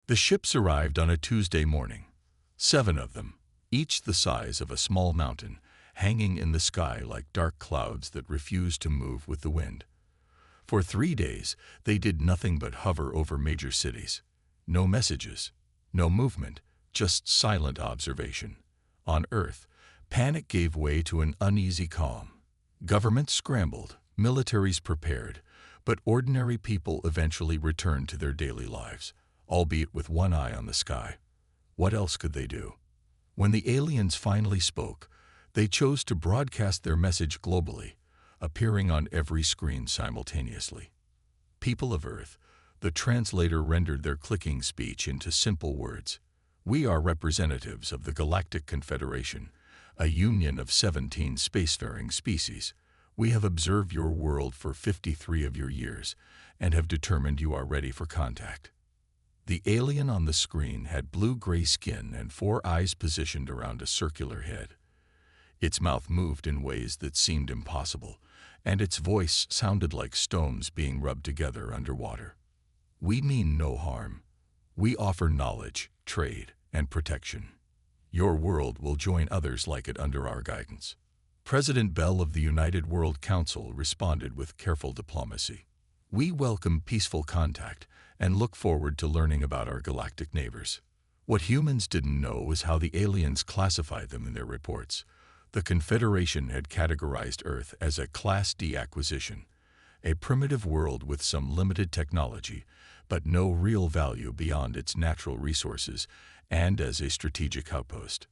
The ships arrived on a Tuesday morning, 7 of them, each the size of a small mountain, hanging in the sky like dark clouds that refused to move with the wind. For 3 days, they did nothing but hover over major cities. No messages, no movement, just silent observation. On Earth, panic gave way to an uneasy calm. Governments scrambled, militaries prepared, but ordinary people eventually returned to their daily lives, albeit with one eye on the sky. What else could they do? When the aliens finally spoke, they chose to broadcast their message globally, appearing on every screen simultaneously. People of Earth, the translator rendered their clicking speech into simple words. We are representatives of the Galactic Confederation, a union of 17 spacefaring species. We have observed your world for 53 of your years and have determined you are ready for contact. The alien on the screen had blue-gray skin and 4 eyes positioned around a circular head. Its mouth moved in ways that seemed impossible, and its voice sounded like stones being rubbed together underwater. We mean no harm. We offer knowledge, trade, and protection. Your world will join others like it under our guidance. President Bell of the United World Council responded with careful diplomacy. We welcome peaceful contact and look forward to learning about our galactic neighbors. What humans didn't know was how the aliens classified them in their reports. The Confederation had categorized Earth as a Class D acquisition, a primitive world with some limited technology, but no real value beyond its natural resources, and as a strategic outpost.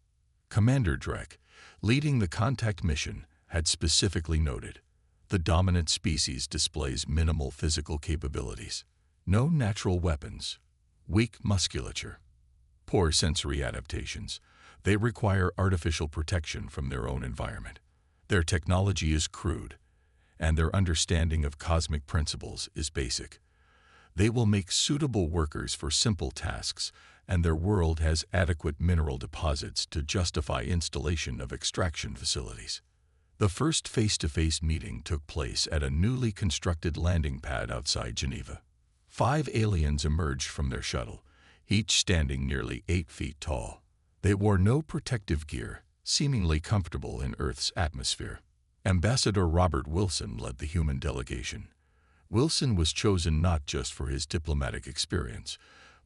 Commander Drek, leading the contact mission, had specifically noted, the dominant species displays minimal physical capabilities, no natural weapons, weak musculature, poor sensory adaptations. They require artificial protection from their own environment. Their technology is crude, and their understanding of cosmic principles is basic. They will make suitable workers for simple tasks, and their world has adequate mineral deposits to justify installation of extraction facilities. The first face-to-face meeting took place at a newly constructed landing pad outside Geneva. 5 aliens emerged from their shuttle, each standing nearly 8 feet tall. They wore no protective gear, seemingly comfortable in Earth's atmosphere. Ambassador Robert Wilson led the human delegation. Wilson was chosen not just for his diplomatic experience,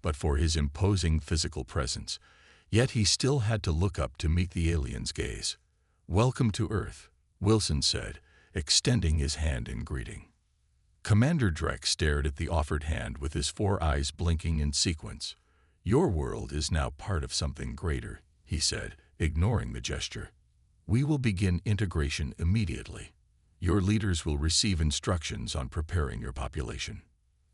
but for his imposing physical presence, yet he still had to look up to meet the aliens' gaze. "Welcome to Earth," Wilson said, extending his hand in greeting. Commander Drek stared at the offered hand with his 4 eyes blinking in sequence. "Your world is now part of something greater," he said, ignoring the gesture. "We will begin integration immediately. Your leaders will receive instructions on preparing your population."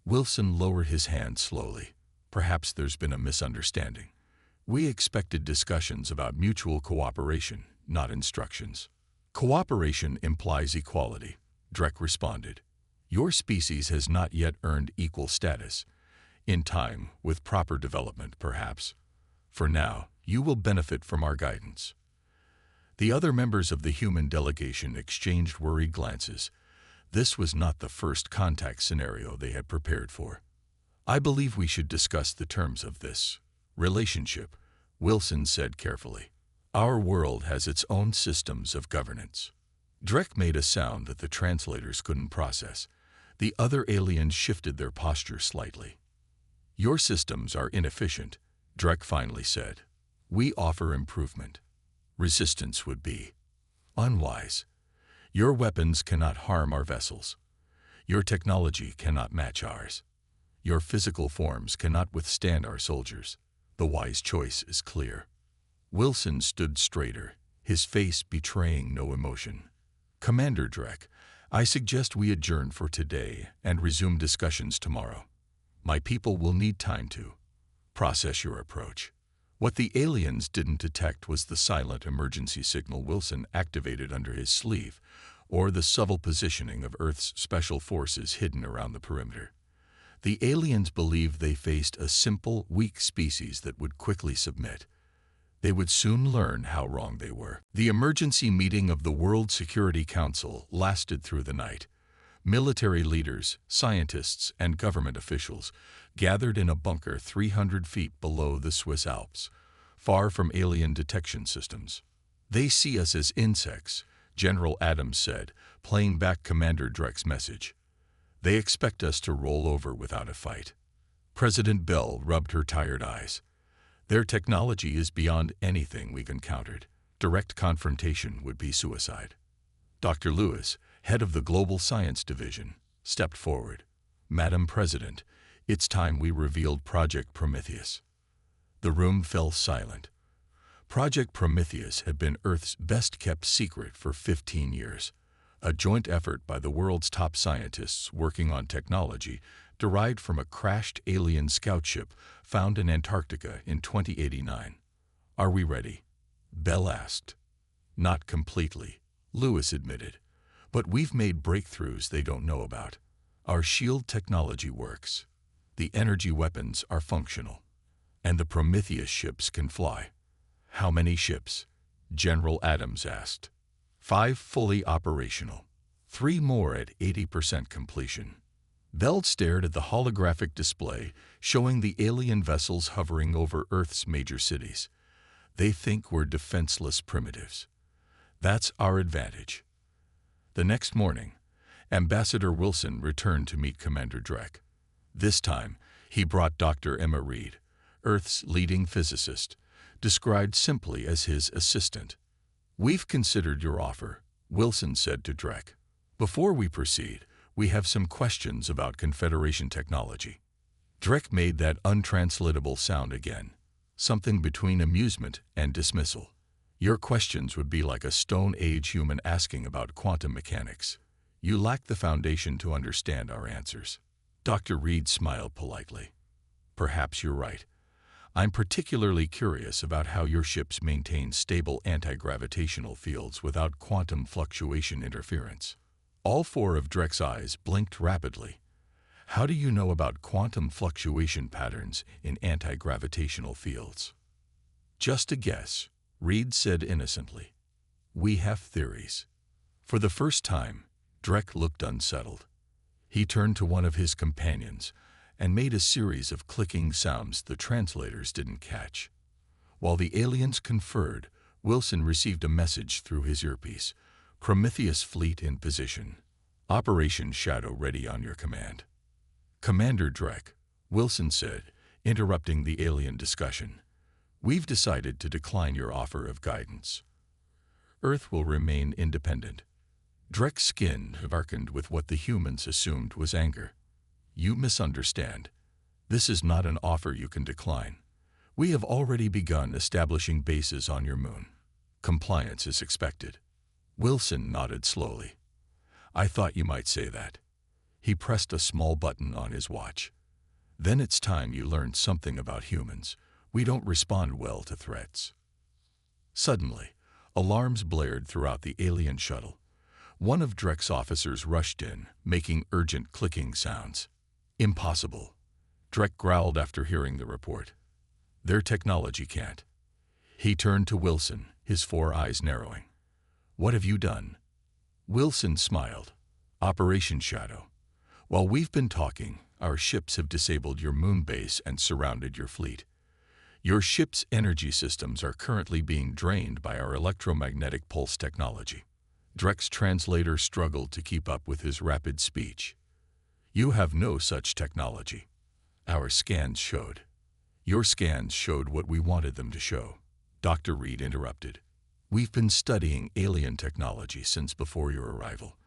Wilson lowered his hand slowly. "Perhaps there's been a misunderstanding. We expected discussions about mutual cooperation, not instructions." "Cooperation implies equality," Drek responded. "Your species has not yet earned equal status. In time, with proper development, perhaps. For now, you will benefit from our guidance." The other members of the human delegation exchanged worried glances. This was not the first contact scenario they had prepared for. "I believe we should discuss the terms of this relationship," Wilson said carefully. "Our world has its own systems of governance." Drek made a sound that the translators couldn't process. The other aliens shifted their posture slightly. "Your systems are inefficient," Drek finally said. "We offer improvement. Resistance would be unwise. Your weapons cannot harm our vessels. Your technology cannot match ours. Your physical forms cannot withstand our soldiers. The wise choice is clear." Wilson stood straighter, his face betraying no emotion. "Commander Drek, I suggest we adjourn for today and resume discussions tomorrow. My people will need time to process your approach." What the aliens didn't detect was the silent emergency signal Wilson activated under his sleeve, or the subtle positioning of Earth's special forces hidden around the perimeter. The aliens believed they faced a simple, weak species that would quickly submit. They would soon learn how wrong they were. The emergency meeting of the World Security Council lasted through the night. Military leaders, scientists, and government officials gathered in a bunker 300 feet below the Swiss Alps, far from alien detection systems. "They see us as insects," General Adams said, playing back Commander Dreck's message. "They expect us to roll over without a fight." President Bell rubbed her tired eyes. "Their technology is beyond anything we've encountered. Direct confrontation would be suicide." Dr. Lewis, head of the Global Science Division, stepped forward. "Madam President, it's time we revealed Project Prometheus." The room fell silent. Project Prometheus had been Earth's best-kept secret for 15 years, a joint effort by the world's top scientists working on technology derived from a crashed alien scout ship found in Antarctica in 2089. "Are we ready?" Bell asked. "Not completely," Lewis admitted, "but we've made breakthroughs they don't know about. Our shield technology works. The energy weapons are functional. And the Prometheus ships can fly." "How many ships?" General Adams asked. 5 fully operational. 3 more at 80% completion." Bell stared at the holographic display showing the alien vessels hovering over Earth's major cities. "They think we're defenseless primitives. That's our advantage." The next morning, Ambassador Wilson returned to meet Commander Dreck. This time, he brought Dr. Emma Reed, Earth's leading physicist, described simply as his assistant. "We've considered your offer," Wilson said to Dreck. "Before we proceed, we have some questions about Confederation technology." Dreck made that untranslatable sound again, something between amusement and dismissal. "Your questions would be like a Stone Age human asking about quantum mechanics. You lack the foundation to understand our answers." Dr. Reed smiled politely. "Perhaps you're right. I'm particularly curious about how your ships maintain stable anti-gravitational fields without quantum fluctuation interference." All 4 of Dreck's eyes blinked rapidly. "How do you know about quantum fluctuation patterns in anti-gravitational fields?" "Just a guess," Reed said innocently. "We have theories." For the first time, Dreck looked unsettled. He turned to one of his companions and made a series of clicking sounds the translators didn't catch. While the aliens conferred, Wilson received a message through his earpiece. "Prometheus fleet in position. Operation Shadow ready on your command." "Commander Dreck," Wilson said, interrupting the alien discussion, "we've decided to decline your offer of guidance. Earth will remain independent." Dreck's skin darkened with what the humans assumed was anger. "You misunderstand. This is not an offer you can decline. We have already begun establishing bases on your moon. Compliance is expected." Wilson nodded slowly. "I thought you might say that." He pressed a small button on his watch. "Then it's time you learned something about humans. We don't respond well to threats." Suddenly, alarms blared throughout the alien shuttle. One of Dreck's officers rushed in, making urgent clicking sounds. "Impossible," Dreck growled after hearing the report. "Their technology can't." He turned to Wilson, his 4 eyes narrowing. "What have you done?" Wilson smiled. "Operation Shadow. While we've been talking, our ships have disabled your moon base and surrounded your fleet. Your ship's energy systems are currently being drained by our electromagnetic pulse technology." Dreck's translator struggled to keep up with his rapid speech. "You have no such technology. Our scans showed." "Your scans showed what we wanted them to show," Dr. Reed interrupted. "We've been studying alien technology since before your arrival.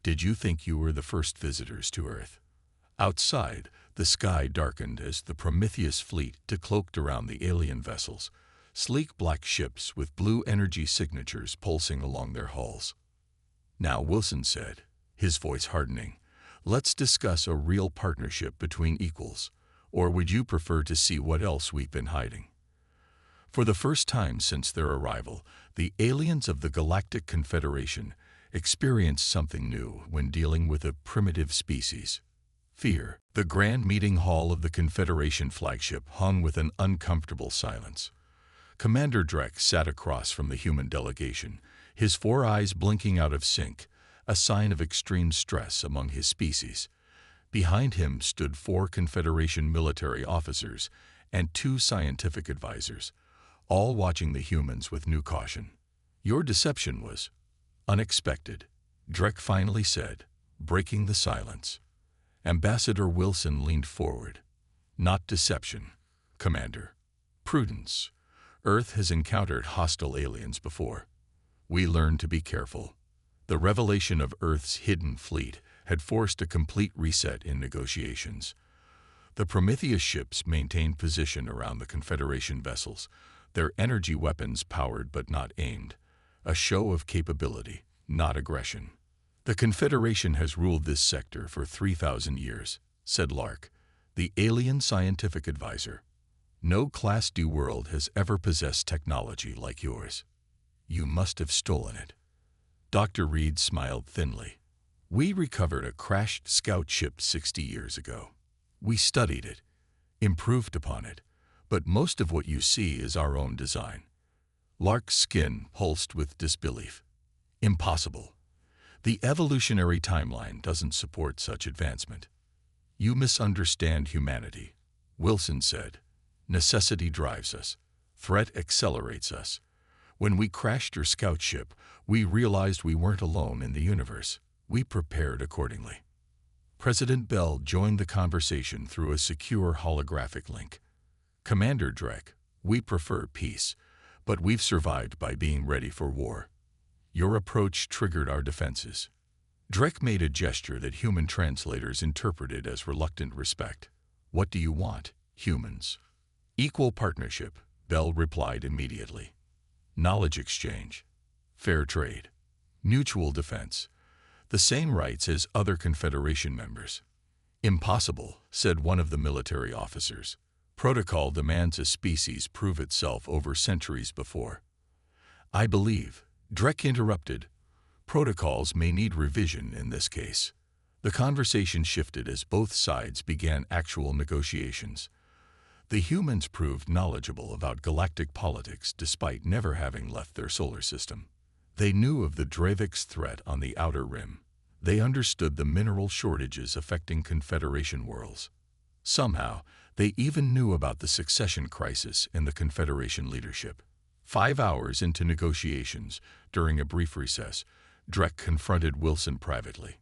Did you think you were the first visitors to Earth?" Outside, the sky darkened as the Prometheus fleet decloaked around the alien vessels, sleek black ships with blue energy signatures pulsing along their hulls. "Now," Wilson said, his voice hardening, "let's discuss a real partnership between equals, or would you prefer to see what else we've been hiding?" For the first time since their arrival, the aliens of the Galactic Confederation experienced something new when dealing with a primitive species: fear. The grand meeting hall of the Confederation flagship hung with an uncomfortable silence. Commander Dreck sat across from the human delegation, his 4 eyes blinking out of sync, a sign of extreme stress among his species. Behind him stood 4 Confederation military officers and 2 scientific advisors, all watching the humans with new caution. "Your deception was unexpected," Drek finally said, breaking the silence. Ambassador Wilson leaned forward. "Not deception, Commander. Prudence. Earth has encountered hostile aliens before. We learned to be careful." The revelation of Earth's hidden fleet had forced a complete reset in negotiations. The Prometheus ships maintained position around the Confederation vessels, their energy weapons powered but not aimed, a show of capability, not aggression. "The Confederation has ruled this sector for 3,000 years, said Lark, the alien scientific advisor. "No Class D world has ever possessed technology like yours. You must have stolen it." Dr. Reed smiled thinly. "We recovered a crashed scout ship 60 years ago. We studied it, improved upon it, but most of what you see is our own design." Lark's skin pulsed with disbelief. "Impossible. The evolutionary timeline doesn't support such advancement." "You misunderstand humanity," Wilson said. "Necessity drives us. Threat accelerates us. When we crashed your scout ship, we realized we weren't alone in the universe. We prepared accordingly." President Bell joined the conversation through a secure holographic link. "Commander Drek, we prefer peace, but we've survived by being ready for war. Your approach triggered our defenses." Drek made a gesture that human translators interpreted as reluctant respect. "What do you want, humans?" "Equal partnership," Bell replied immediately. "Knowledge exchange. Fair trade. Mutual defense. The same rights as other Confederation members." "Impossible," said one of the military officers. "Protocol demands a species prove itself over centuries before." "I believe," Drek interrupted, "protocols may need revision in this case." The conversation shifted as both sides began actual negotiations. The humans proved knowledgeable about galactic politics despite never having left their solar system. They knew of the Dravik's threat on the outer rim. They understood the mineral shortages affecting Confederation worlds. Somehow, they even knew about the succession crisis in the Confederation leadership. 5 hours into negotiations, during a brief recess, Drek confronted Wilson privately.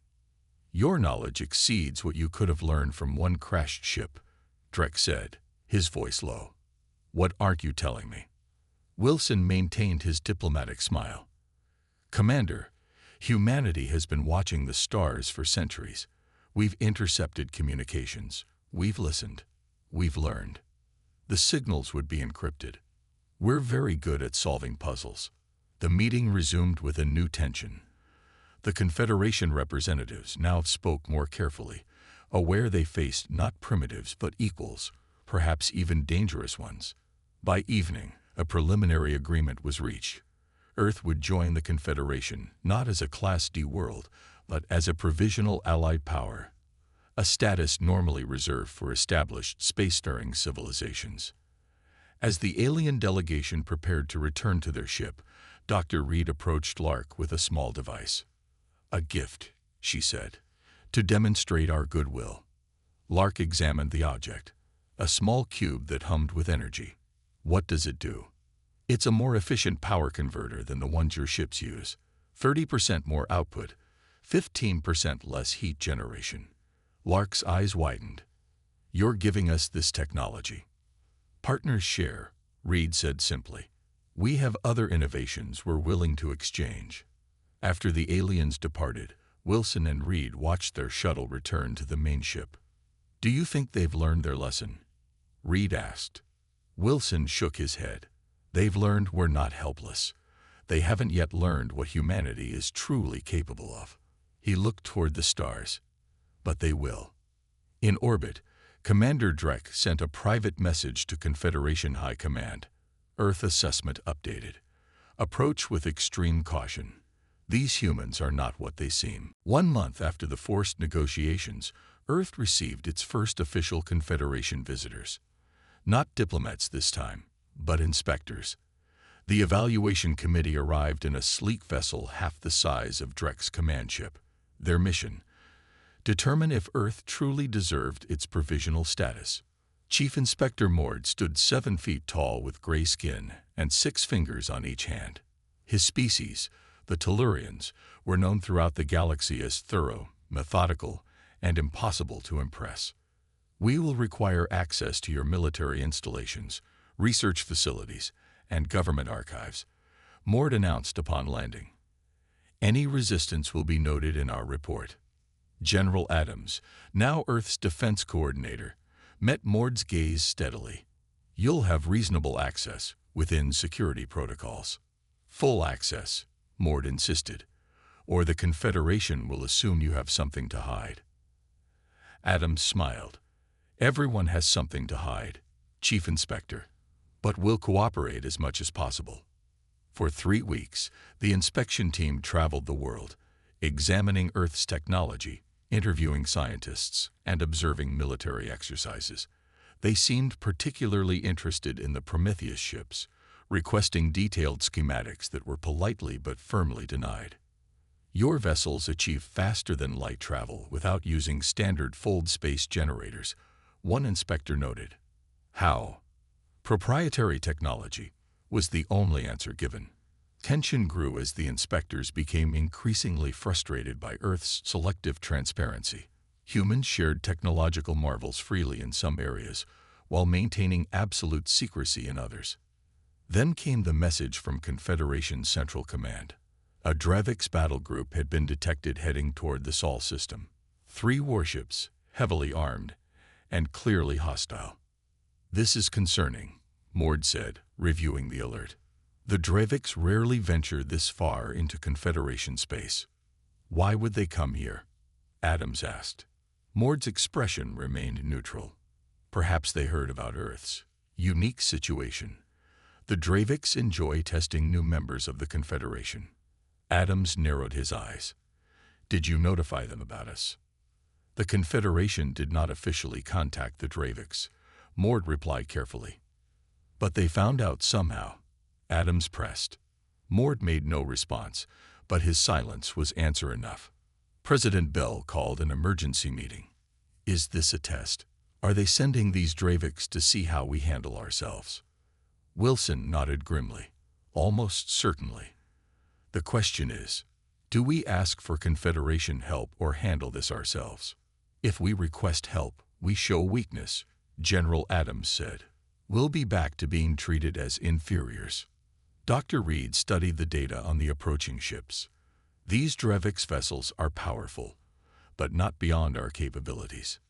"Your knowledge exceeds what you could have learned from one crashed ship," Drek said, his voice low. "What aren't you telling me?" Wilson maintained his diplomatic smile. "Commander, humanity has been watching the stars for centuries. We've intercepted communications. We've listened. We've learned. The signals would be encrypted. We're very good at solving puzzles." The meeting resumed with a new tension. The Confederation representatives now spoke more carefully, aware they faced not primitives but equals, perhaps even dangerous ones. By evening, a preliminary agreement was reached. Earth would join the Confederation not as a Class D world, but as a provisional allied power, a status normally reserved for established spacefaring civilizations. As the alien delegation prepared to return to their ship, Dr. Reed approached Lark with a small device. "A gift," she said, "to demonstrate our goodwill." Lark examined the object, a small cube that hummed with energy. "What does it do?" "It's a more efficient power converter than the ones your ships use. 30% more output, 15% less heat generation." Lark's eyes widened. "You're giving us this technology." "Partners share," Reed said simply. "We have other innovations we're willing to exchange." After the aliens departed, Wilson and Reed watched their shuttle return to the main ship. "Do you think they've learned their lesson?" Reed asked. Wilson shook his head. "They've learned we're not helpless. They haven't yet learned what humanity is truly capable of." He looked toward the stars. "But they will." In orbit, Commander Drek sent a private message to Confederation High Command. Earth assessment updated. Approach with extreme caution. These humans are not what they seem. 1 month after the forced negotiations, Earth received its first official Confederation visitors. Not diplomats this time, but inspectors. The evaluation committee arrived in a sleek vessel half the size of Drek's command ship. Their mission: determine if Earth truly deserved its provisional status. Chief Inspector Mord stood 7 feet tall with gray skin and 6 fingers on each hand. His species, the Tellurians, were known throughout the galaxy as thorough, methodical, and impossible to impress. We will require access to your military installations, research facilities, and government archives, Mord announced upon landing. Any resistance will be noted in our report. General Adams, now Earth's defense coordinator, met Mord's gaze steadily. You'll have reasonable access within security protocols. Full access, Mord insisted, or the Confederation will assume you have something to hide. Adams smiled. Everyone has something to hide, Chief Inspector, but we'll cooperate as much as possible. For 3 weeks, the inspection team traveled the world, examining Earth's technology, interviewing scientists, and observing military exercises. They seemed particularly interested in the Prometheus ships, requesting detailed schematics that were politely but firmly denied. Your vessels achieve faster-than-light travel without using standard fold-space generators, one inspector noted. How? Proprietary technology was the only answer given. Tension grew as the inspectors became increasingly frustrated by Earth's selective transparency. Humans shared technological marvels freely in some areas, while maintaining absolute secrecy in others. Then came the message from Confederation Central Command. A Dravix battle group had been detected heading toward the Sol system. 3 warships, heavily armed, and clearly hostile. This is concerning, Mord said, reviewing the alert. The Dravix rarely venture this far into Confederation space. Why would they come here? Adams asked. Mord's expression remained neutral. Perhaps they heard about Earth's unique situation. The Dravix enjoy testing new members of the Confederation. Adams narrowed his eyes. Did you notify them about us? The Confederation did not officially contact the Dravix, Mord replied carefully. But they found out somehow. Adams pressed. Mord made no response, but his silence was answer enough. President Bell called an emergency meeting. Is this a test? Are they sending these Dravix to see how we handle ourselves? Wilson nodded grimly. Almost certainly. The question is, do we ask for Confederation help or handle this ourselves? If we request help, we show weakness, General Adams said. We'll be back to being treated as inferiors. Dr. Reed studied the data on the approaching ships. These Dravix vessels are powerful, but not beyond our capabilities.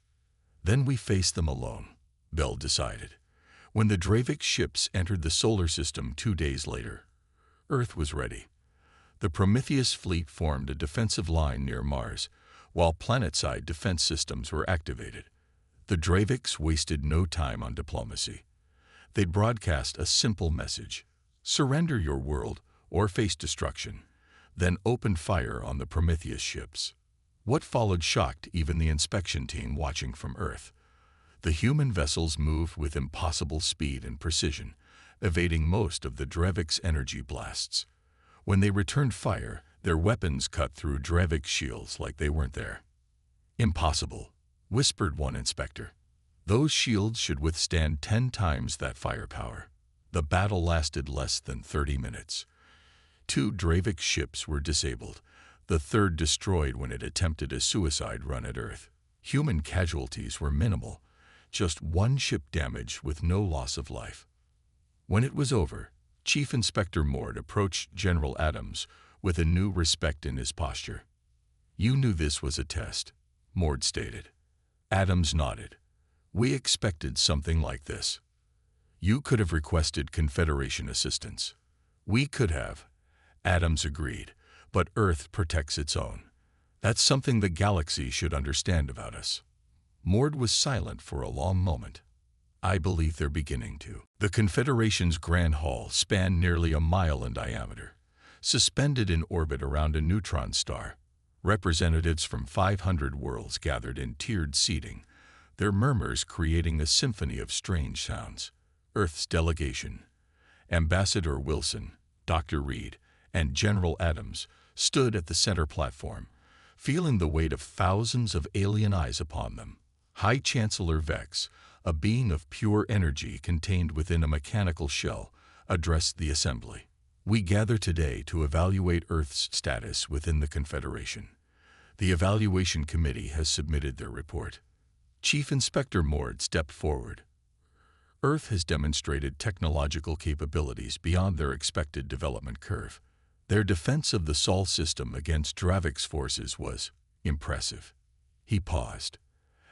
Then we face them alone, Bell decided. When the Dravix ships entered the solar system 2 days later, Earth was ready. The Prometheus fleet formed a defensive line near Mars, while planet-side defense systems were activated. The Dravix wasted no time on diplomacy. They'd broadcast a simple message: surrender your world or face destruction, then opened fire on the Prometheus ships. What followed shocked even the inspection team watching from Earth. The human vessels moved with impossible speed and precision, evading most of the Dravix energy blasts. When they returned fire, their weapons cut through Dravix shields like they weren't there. Impossible, whispered one inspector. Those shields should withstand 10 times that firepower. The battle lasted less than 30 minutes. 2 Dravix ships were disabled, the third destroyed when it attempted a suicide run at Earth. Human casualties were minimal, just 1 ship damaged with no loss of life. When it was over, Chief Inspector Mord approached General Adams with a new respect in his posture. You knew this was a test, Mord stated. Adams nodded. We expected something like this. You could have requested Confederation assistance. We could have. Adams agreed, but Earth protects its own. That's something the galaxy should understand about us. Mord was silent for a long moment. I believe they're beginning to. The Confederation's Grand Hall spanned nearly a mile in diameter, suspended in orbit around a neutron star. Representatives from 500 worlds gathered in tiered seating, their murmurs creating a symphony of strange sounds. Earth's delegation, Ambassador Wilson, Dr. Reed, and General Adams stood at the center platform, feeling the weight of thousands of alien eyes upon them. High Chancellor Vex, a being of pure energy contained within a mechanical shell, addressed the assembly. We gather today to evaluate Earth's status within the Confederation. The evaluation committee has submitted their report. Chief Inspector Mord stepped forward. Earth has demonstrated technological capabilities beyond their expected development curve. Their defense of the Sol system against Dravik's forces was impressive. He paused.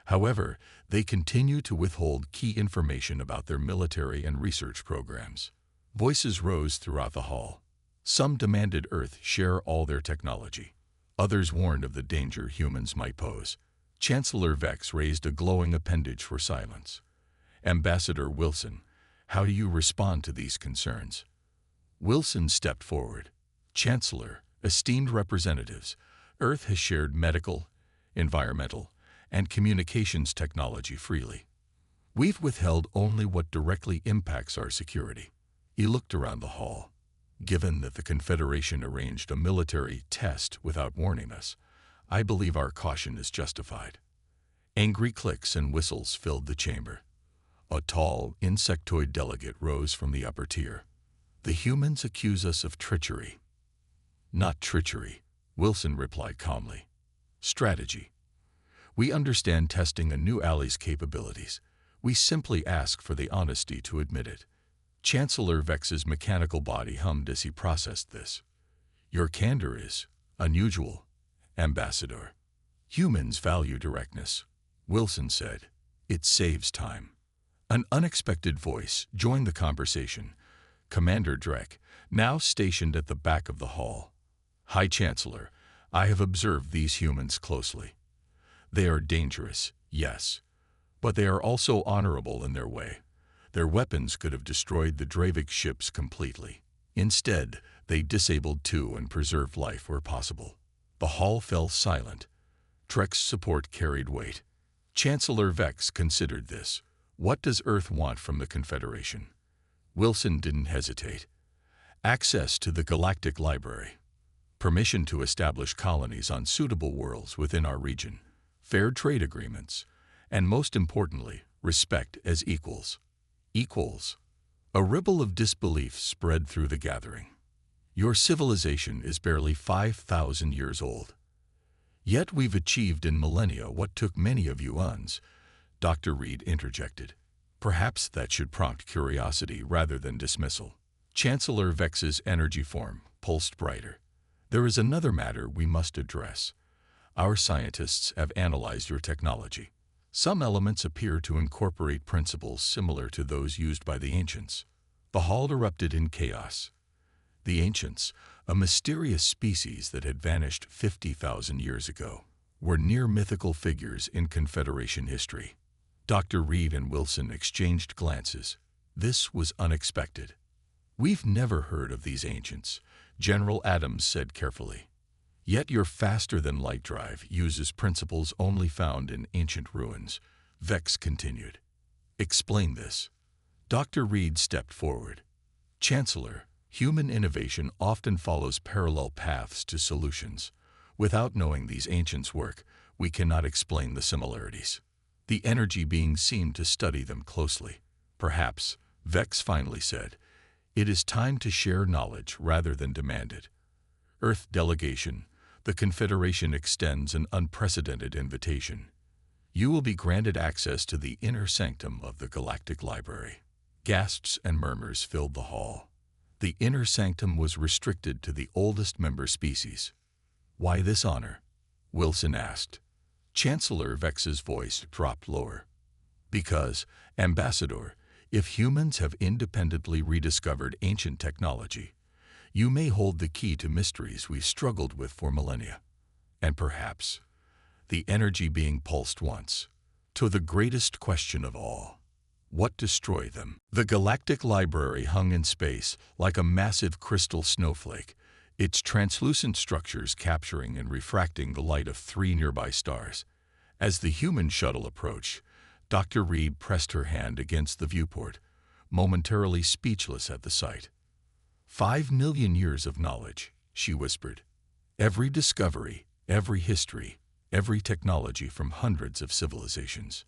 However, they continue to withhold key information about their military and research programs. Voices rose throughout the hall. Some demanded Earth share all their technology. Others warned of the danger humans might pose. Chancellor Vex raised a glowing appendage for silence. Ambassador Wilson, how do you respond to these concerns? Wilson stepped forward. Chancellor, esteemed representatives, Earth has shared medical, environmental, and communications technology freely. We've withheld only what directly impacts our security. He looked around the hall. Given that the Confederation arranged a military test without warning us, I believe our caution is justified. Angry clicks and whistles filled the chamber. A tall, insectoid delegate rose from the upper tier. The humans accuse us of treachery. Not treachery, Wilson replied calmly. Strategy. We understand testing a new ally's capabilities. We simply ask for the honesty to admit it. Chancellor Vex's mechanical body hummed as he processed this. Your candor is unusual, Ambassador. Humans value directness, Wilson said. It saves time. An unexpected voice joined the conversation. Commander Drek, now stationed at the back of the hall. High Chancellor, I have observed these humans closely. They are dangerous, yes, but they are also honorable in their way. Their weapons could have destroyed the Dravik ships completely. Instead, they disabled two and preserved life where possible. The hall fell silent. Trek's support carried weight. Chancellor Vex considered this. What does Earth want from the Confederation? Wilson didn't hesitate. Access to the Galactic Library. Permission to establish colonies on suitable worlds within our region. Fair trade agreements. And most importantly, respect as equals. Equals. A ripple of disbelief spread through the gathering. Your civilization is barely 5,000 years old. Yet we've achieved in millennia what took many of yuans, Dr. Reed interjected. Perhaps that should prompt curiosity rather than dismissal. Chancellor Vex's energy form pulsed brighter. There is another matter we must address. Our scientists have analyzed your technology. Some elements appear to incorporate principles similar to those used by the ancients. The hall erupted in chaos. The ancients, a mysterious species that had vanished 50,000 years ago, were near mythical figures in Confederation history. Dr. Reed and Wilson exchanged glances. This was unexpected. We've never heard of these ancients, General Adams said carefully. Yet your faster-than-light drive uses principles only found in ancient ruins, Vex continued. Explain this. Dr. Reed stepped forward. Chancellor, human innovation often follows parallel paths to solutions. Without knowing these ancients' work, we cannot explain the similarities. The energy beings seemed to study them closely. Perhaps, Vex finally said, it is time to share knowledge rather than demand it. Earth delegation, the Confederation extends an unprecedented invitation. You will be granted access to the inner sanctum of the Galactic Library. Gasps and murmurs filled the hall. The inner sanctum was restricted to the oldest member species. Why this honor? Wilson asked. Chancellor Vex's voice dropped lower. Because, Ambassador, if humans have independently rediscovered ancient technology, you may hold the key to mysteries we've struggled with for millennia. And perhaps, the energy being pulsed once, to the greatest question of all. What destroyed them? The Galactic Library hung in space like a massive crystal snowflake, its translucent structures capturing and refracting the light of 3 nearby stars. As the human shuttle approached, Dr. Reed pressed her hand against the viewport, momentarily speechless at the sight. 5 million years of knowledge, she whispered. Every discovery, every history, every technology from hundreds of civilizations.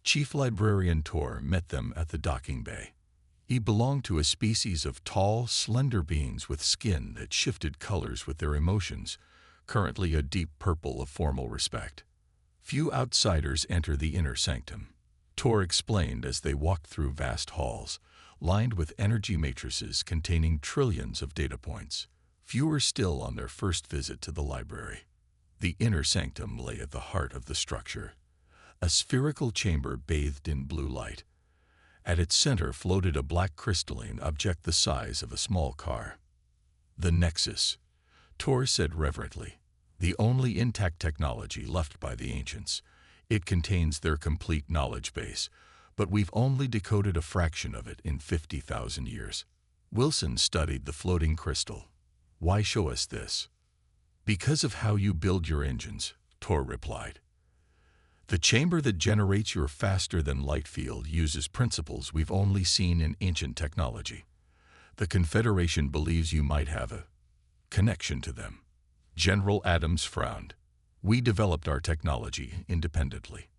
Chief Librarian Tor met them at the docking bay. He belonged to a species of tall, slender beings with skin that shifted colors with their emotions, currently a deep purple of formal respect. Few outsiders enter the inner sanctum, Tor explained as they walked through vast halls, lined with energy matrices containing trillions of data points. Fewer still on their first visit to the library. The inner sanctum lay at the heart of the structure, a spherical chamber bathed in blue light. At its center floated a black crystalline object the size of a small car. The Nexus, Tor said reverently, the only intact technology left by the ancients. It contains their complete knowledge base, but we've only decoded a fraction of it in 50,000 years. Wilson studied the floating crystal. Why show us this? Because of how you build your engines, Tor replied. The chamber that generates your faster-than-light field uses principles we've only seen in ancient technology. The Confederation believes you might have a connection to them. General Adams frowned. We developed our technology independently.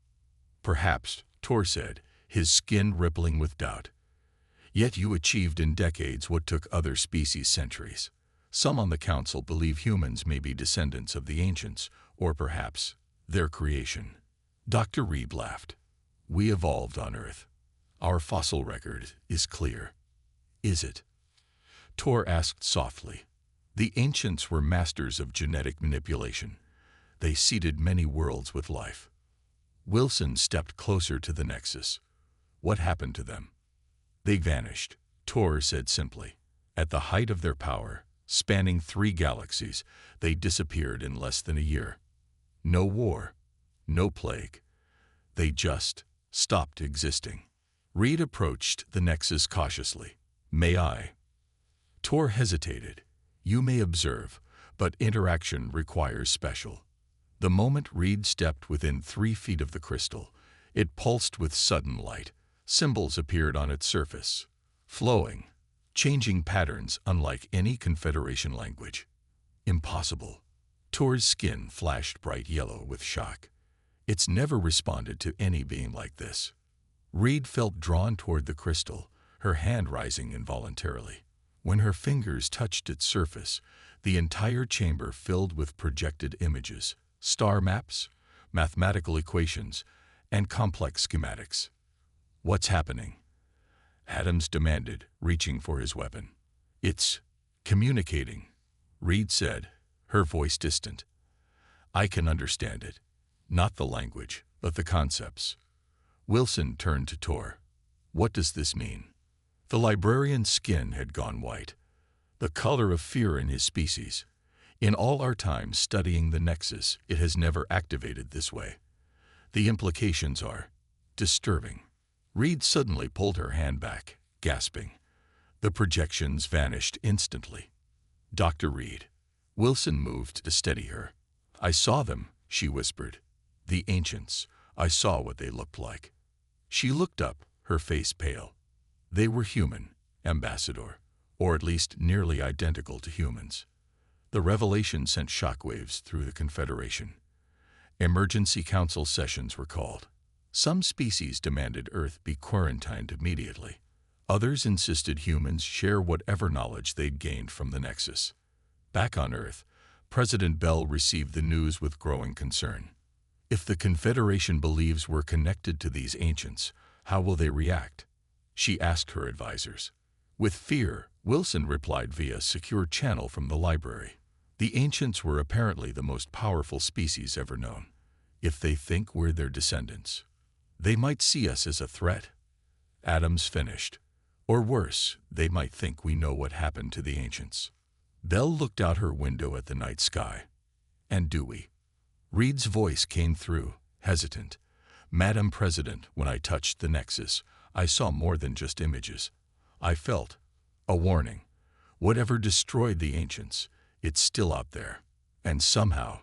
Perhaps, Tor said, his skin rippling with doubt. Yet you achieved in decades what took other species centuries. Some on the Council believe humans may be descendants of the ancients, or perhaps their creation. Dr. Reed laughed. We evolved on Earth. Our fossil record is clear. Is it? Tor asked softly. The ancients were masters of genetic manipulation. They seeded many worlds with life. Wilson stepped closer to the Nexus. What happened to them? They vanished, Tor said simply. At the height of their power, spanning 3 galaxies, they disappeared in less than a year. No war. No plague. They just stopped existing. Reed approached the Nexus cautiously. May I? Tor hesitated. You may observe, but interaction requires special. The moment Reed stepped within 3 feet of the crystal, it pulsed with sudden light. Symbols appeared on its surface, flowing, changing patterns unlike any Confederation language. Impossible. Tor's skin flashed bright yellow with shock. It's never responded to any being like this. Reed felt drawn toward the crystal, her hand rising involuntarily. When her fingers touched its surface, the entire chamber filled with projected images, star maps, mathematical equations, and complex schematics. What's happening? Adams demanded, reaching for his weapon. It's communicating, Reed said, her voice distant. I can understand it. Not the language, but the concepts. Wilson turned to Tor. What does this mean? The librarian's skin had gone white, the color of fear in his species. In all our time studying the Nexus, it has never activated this way. The implications are disturbing. Reed suddenly pulled her hand back, gasping. The projections vanished instantly. Dr. Reed. Wilson moved to steady her. I saw them, she whispered. The ancients. I saw what they looked like. She looked up, her face pale. They were human, Ambassador, or at least nearly identical to humans. The revelation sent shockwaves through the Confederation. Emergency council sessions were called. Some species demanded Earth be quarantined immediately. Others insisted humans share whatever knowledge they'd gained from the Nexus. Back on Earth, President Bell received the news with growing concern. If the Confederation believes we're connected to these ancients, how will they react? She asked her advisors. With fear, Wilson replied via a secure channel from the library. The ancients were apparently the most powerful species ever known. If they think we're their descendants, they might see us as a threat. Adams finished. Or worse, they might think we know what happened to the ancients. Bell looked out her window at the night sky. And do we? Reed's voice came through, hesitant. Madam President, when I touched the Nexus, I saw more than just images. I felt a warning. Whatever destroyed the ancients, it's still out there. And somehow,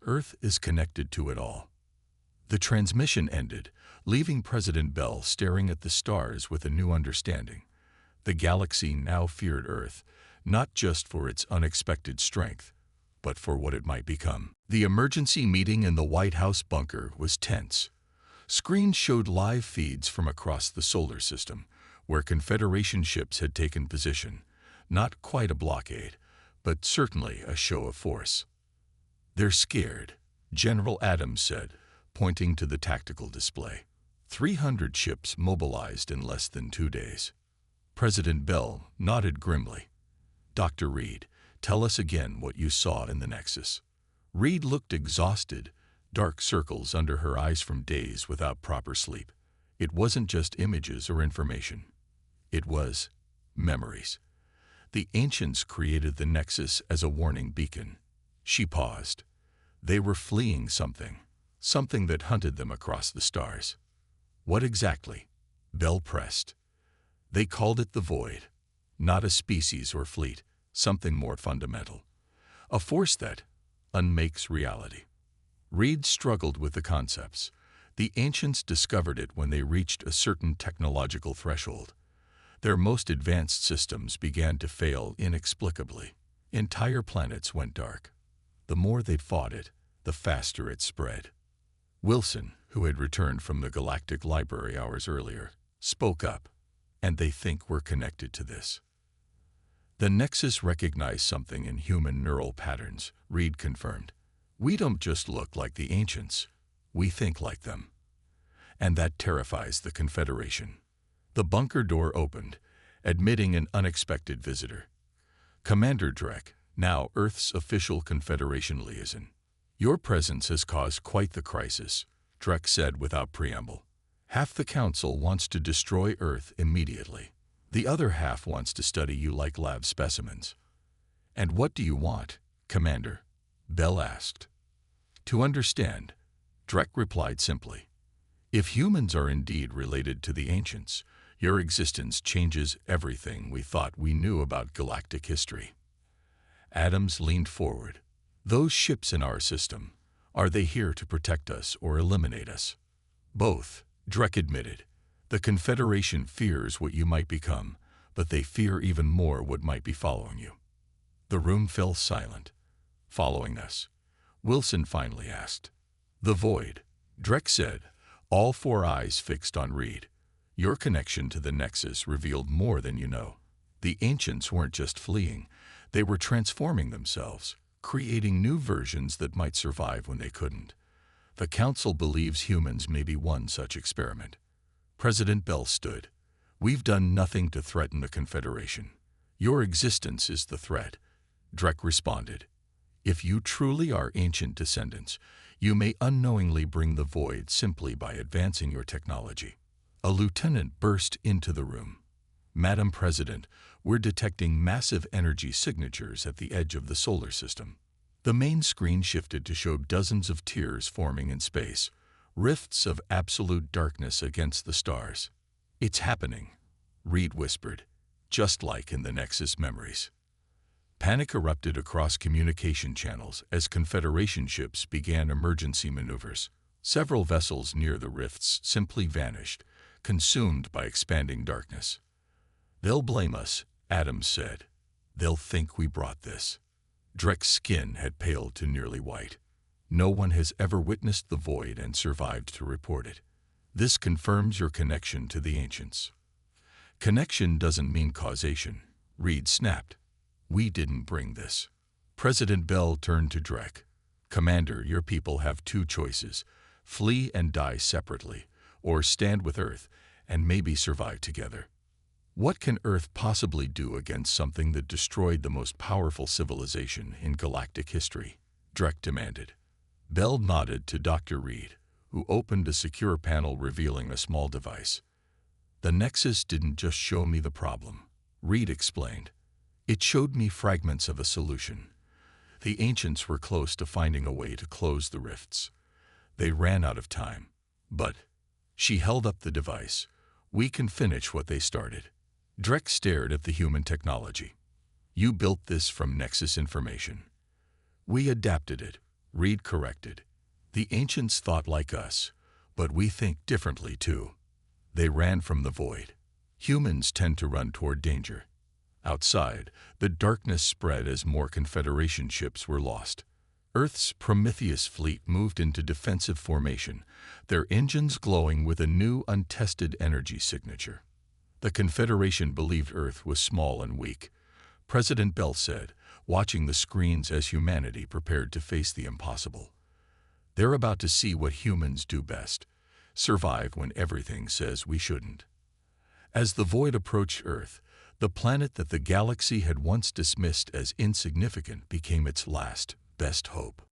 Earth is connected to it all. The transmission ended, leaving President Bell staring at the stars with a new understanding. The galaxy now feared Earth, not just for its unexpected strength, but for what it might become. The emergency meeting in the White House bunker was tense. Screens showed live feeds from across the solar system, where Confederation ships had taken position. Not quite a blockade, but certainly a show of force. "They're scared," General Adams said, pointing to the tactical display. 300 ships mobilized in less than 2 days. President Bell nodded grimly. "Dr. Reed, tell us again what you saw in the Nexus." Reed looked exhausted, dark circles under her eyes from days without proper sleep. It wasn't just images or information. It was memories. The ancients created the Nexus as a warning beacon. She paused. They were fleeing something that hunted them across the stars. "What exactly?" Bell pressed. "They called it the Void. Not a species or fleet, something more fundamental. A force that unmakes reality." Reed struggled with the concepts. The ancients discovered it when they reached a certain technological threshold. Their most advanced systems began to fail inexplicably. Entire planets went dark. The more they fought it, the faster it spread. Wilson, who had returned from the Galactic Library hours earlier, spoke up. "And they think we're connected to this." "The Nexus recognized something in human neural patterns," Reed confirmed. "We don't just look like the ancients, we think like them. And that terrifies the Confederation." The bunker door opened, admitting an unexpected visitor. "Commander Drek, now Earth's official Confederation liaison. Your presence has caused quite the crisis," Drek said without preamble. "Half the Council wants to destroy Earth immediately. The other half wants to study you like lab specimens." "And what do you want, Commander?" Bell asked. "To understand," Drek replied simply. "If humans are indeed related to the ancients, your existence changes everything we thought we knew about galactic history." Adams leaned forward. "Those ships in our system, are they here to protect us or eliminate us?" "Both," Drek admitted. "The Confederation fears what you might become, but they fear even more what might be following you." The room fell silent. "Following us?" Wilson finally asked. "The Void," Drek said, all 4 eyes fixed on Reed. "Your connection to the Nexus revealed more than you know. The ancients weren't just fleeing, they were transforming themselves, creating new versions that might survive when they couldn't. The Council believes humans may be one such experiment." President Bell stood. "We've done nothing to threaten the Confederation. Your existence is the threat," Drek responded. "If you truly are ancient descendants, you may unknowingly bring the Void simply by advancing your technology." A lieutenant burst into the room. "Madam President, we're detecting massive energy signatures at the edge of the solar system." The main screen shifted to show dozens of tiers forming in space, rifts of absolute darkness against the stars. "It's happening," Reed whispered, "just like in the Nexus memories." Panic erupted across communication channels as Confederation ships began emergency maneuvers. Several vessels near the rifts simply vanished, consumed by expanding darkness. "They'll blame us," Adams said. "They'll think we brought this." Drek's skin had paled to nearly white. "No one has ever witnessed the Void and survived to report it. This confirms your connection to the ancients." "Connection doesn't mean causation," Reed snapped. "We didn't bring this." President Bell turned to Drek. "Commander, your people have 2 choices: flee and die separately, or stand with Earth and maybe survive together." "What can Earth possibly do against something that destroyed the most powerful civilization in galactic history?" Drek demanded. Bell nodded to Dr. Reed, who opened a secure panel revealing a small device. "The Nexus didn't just show me the problem," Reed explained. "It showed me fragments of a solution. The ancients were close to finding a way to close the rifts. They ran out of time. But," she held up the device, "we can finish what they started." Drek stared at the human technology. "You built this from Nexus information." "We adapted it," Reed corrected. "The ancients thought like us, but we think differently too. They ran from the Void. Humans tend to run toward danger. Outside, the darkness spread as more Confederation ships were lost. Earth's Prometheus fleet moved into defensive formation, their engines glowing with a new, untested energy signature. The Confederation believed Earth was small and weak. President Bell said, watching the screens as humanity prepared to face the impossible. They're about to see what humans do best: survive when everything says we shouldn't. As the void approached Earth, the planet that the galaxy had once dismissed as insignificant became its last, best hope.